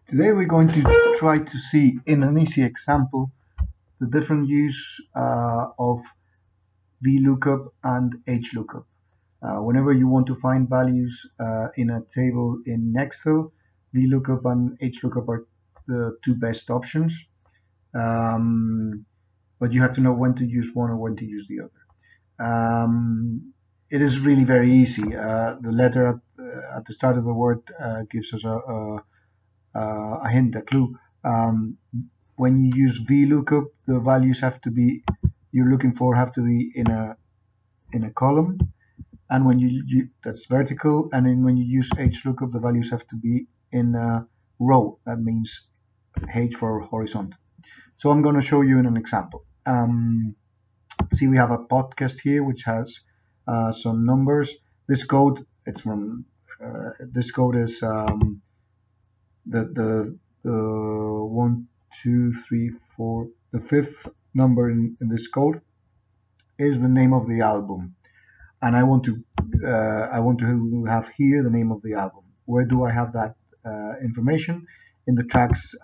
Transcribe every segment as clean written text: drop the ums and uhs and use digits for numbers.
Today we're going to try to see in an easy example the different use of VLOOKUP and HLOOKUP. Whenever you want to find values in a table in Excel, VLOOKUP and HLOOKUP are the two best options. But you have to know when to use one or when to use the other. It is really very easy. The letter at the start of the word gives us a hint, a clue. When you use VLOOKUP, the values you're looking for have to be in a column, and when that's vertical, and then when you use HLOOKUP, the values have to be in a row. That means H for horizontal. So I'm going to show you in an example. See, we have a podcast here which has some numbers. This code, this code is the 1, 2, 3, 4. The fifth number in this code is the name of the album, and I want to have here the name of the album. Where do I have that information? In the tracks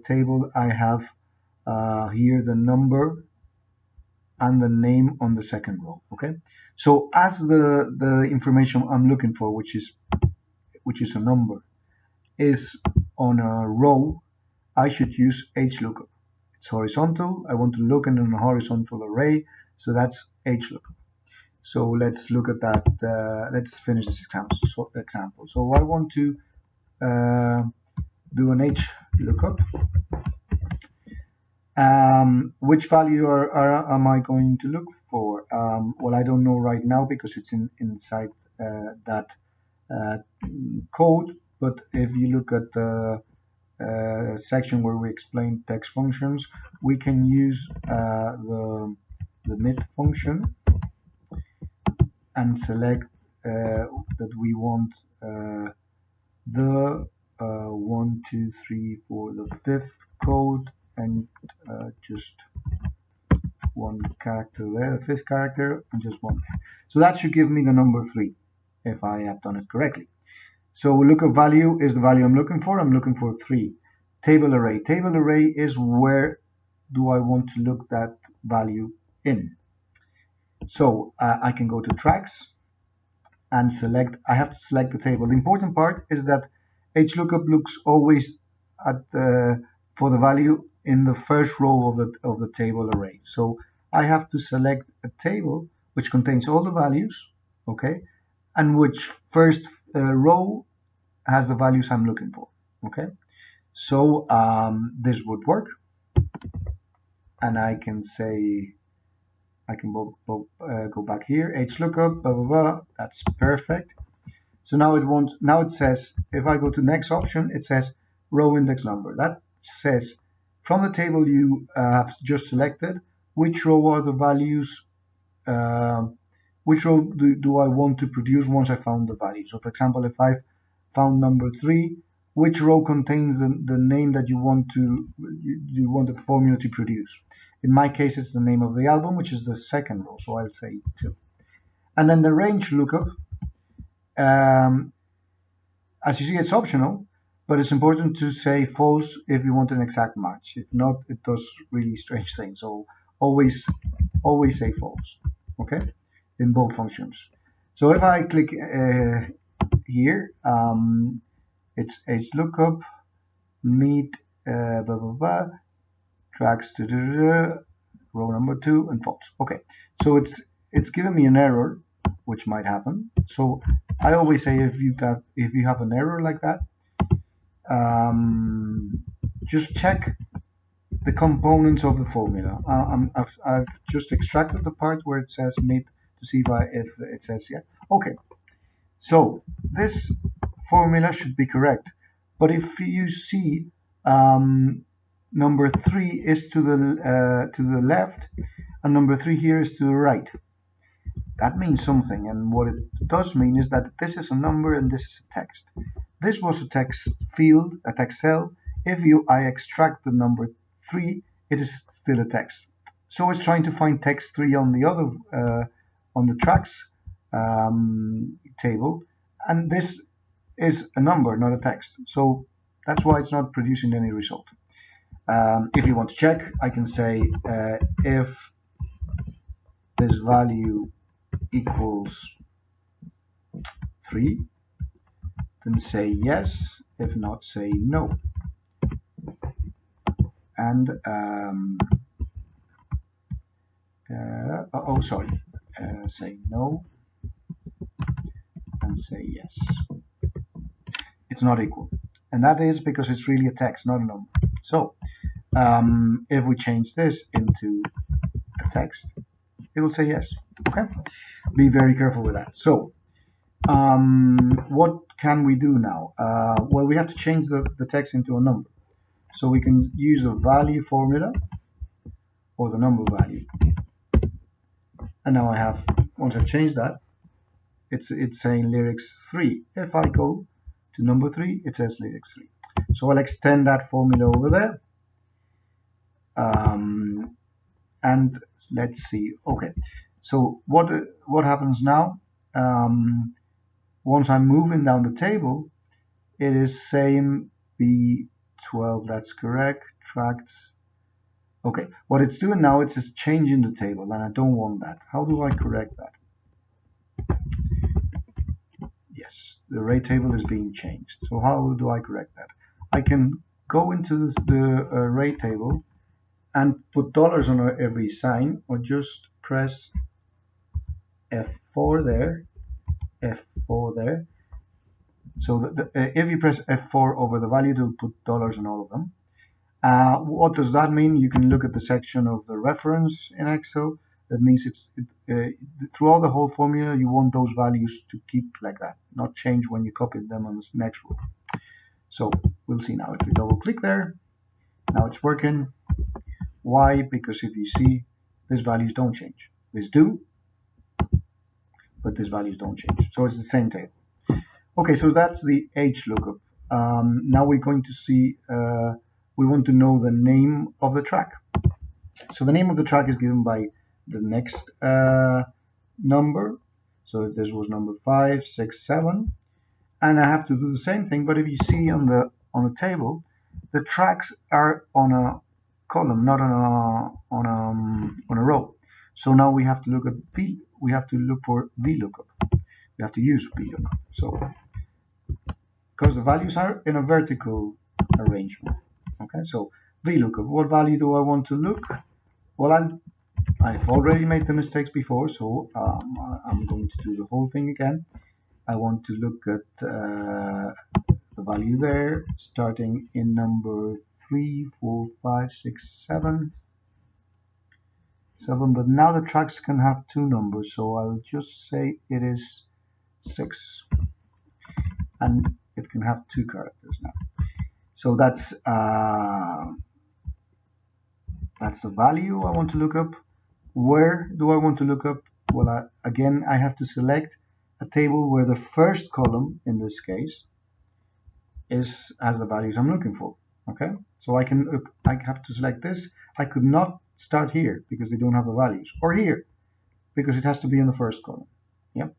table, I have here the number and the name on the second row. Okay, so as the information I'm looking for, which is a number, is on a row, I should use HLOOKUP. It's horizontal. I want to look in a horizontal array, so that's HLOOKUP. So let's look at that. Let's finish this example. So I want to do an HLOOKUP. Which value am I going to look for? Well, I don't know right now because it's inside that code. But if you look at the section where we explain text functions, we can use the mid function and select that we want the 1, 2, 3, 4, the fifth code, and just one character there, the fifth character, and just one there. So that should give me the number 3 if I have done it correctly. So lookup value is the value I'm looking for. I'm looking for 3. Table array. Table array is where do I want to look that value in. So I can go to tracks and select. I have to select the table. The important part is that HLOOKUP looks always at for the value in the first row of the table array. So I have to select a table which contains all the values, okay, and which first row has the values I'm looking for. Okay, so this would work, and I can say I can go back here, HLOOKUP, blah blah blah. That's perfect. So now it says, if I go to next option, it says row index number. That says from the table you have just selected, which row are the values, which row do I want to produce once I found the value. So for example, if I found number 3, which row contains the name that you want the formula to produce. In my case, it's the name of the album, which is the second row, so I'll say 2. And then the range lookup, as you see, it's optional, but it's important to say false if you want an exact match. If not, it does really strange things. So always say false, okay, in both functions. So if I click here, it's HLOOKUP, meet, blah blah blah, tracks, row number 2, and false. Okay, so it's giving me an error, which might happen. So I always say if you have an error like that, just check the components of the formula. I've just extracted the part where it says meet to see if it says yeah. Okay, so this formula should be correct, but if you see number 3 is to the left and number 3 here is to the right, that means something, and what it does mean is that this is a number and this is a text. This was a text field, a text cell. If I extract the number 3, it is still a text. So it's trying to find text 3 on the other on the tracks table, and this is a number, not a text. So that's why it's not producing any result. If you want to check, I can say if this value equals 3, then say yes. If not, say no. And say no and say yes. It's not equal, and that is because it's really a text, not a number. So if we change this into a text, it will say yes. Okay, be very careful with that. So what can we do now? Well, we have to change the text into a number. So we can use the value formula or the number value. And now I have, once I've changed that, it's saying lyrics 3. If I go to number 3, it says lyrics 3. So I'll extend that formula over there. And let's see. Okay. So what happens now? Once I'm moving down the table, it is saying B12. That's correct. Tracks. Okay. What it's doing now, it's just changing the table, and I don't want that. How do I correct that? Yes, the array table is being changed. So how do I correct that? I can go into the array table and put dollars on every sign, or just press F4 there, F4 there. So if you press F4 over the value, it will put dollars on all of them. What does that mean? You can look at the section of the reference in Excel. That means throughout the whole formula, you want those values to keep like that, not change when you copy them on the next row. So we'll see now. If we double click there, now it's working. Why? Because if you see, these values don't change. These do, but these values don't change. So it's the same table. Okay, so that's the HLOOKUP. Now we're going to see, we want to know the name of the track. So the name of the track is given by the next number. So if this was number 5, 6, 7, and I have to do the same thing. But if you see on the table, the tracks are on a column, not on a row. So now we have to look at we have to look for VLOOKUP. We have to use VLOOKUP. So because the values are in a vertical arrangement. Okay, so VLOOKUP. What value do I want to look? Well, I've already made the mistakes before, so I'm going to do the whole thing again. I want to look at the value there, starting in number 3, 4, 5, 6, 7. But now the tracks can have 2 numbers, so I'll just say it is 6, and it can have 2 characters now. So that's the value I want to look up. Where do I want to look up? Well, again, I have to select a table where the first column, in this case, has the values I'm looking for. Okay, so I have to select this. I could not start here because they don't have the values, or here because it has to be in the first column. Yep.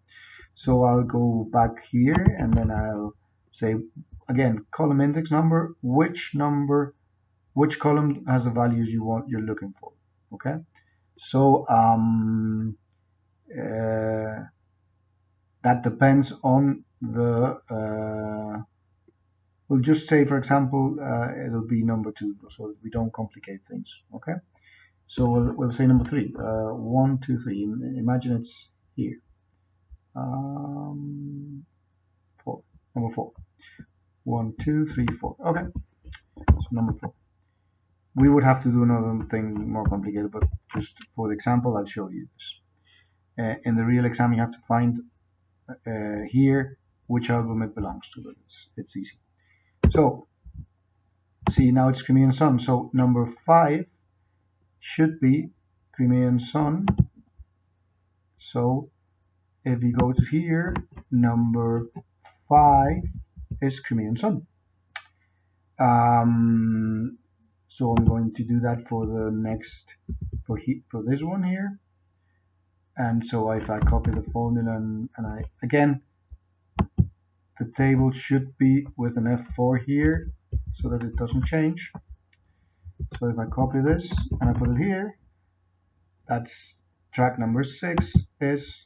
So I'll go back here, and then I'll say again, column index number. Which column has the values you're looking for? Okay. So that depends on the. We'll just say, for example, it'll be number 2, so that we don't complicate things. Okay. So we'll say number 3. 1, 2, 3. Imagine it's here. 4. Number 4. 1, 2, 3, 4. Okay. So number 4. We would have to do another thing more complicated, but just for the example, I'll show you this. In the real exam, you have to find here which album it belongs to. But it's easy. So see, now it's Crimean Sun. So number 5 should be Crimean Sun. So if you go to here, number 5 is Crimean Sun. So I'm going to do that for the next, for this one here. And so if I copy the formula and I, again, the table should be with an F4 here so that it doesn't change. So if I copy this and I put it here, that's track number 6 is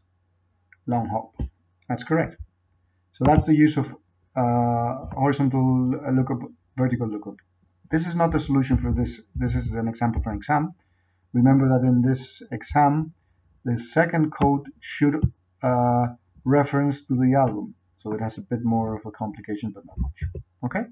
long hop. That's correct. So that's the use of horizontal lookup, vertical lookup. This is not the solution for this. This is an example for an exam. Remember that in this exam, the second code should reference to the album. So it has a bit more of a complication, but not much. Okay?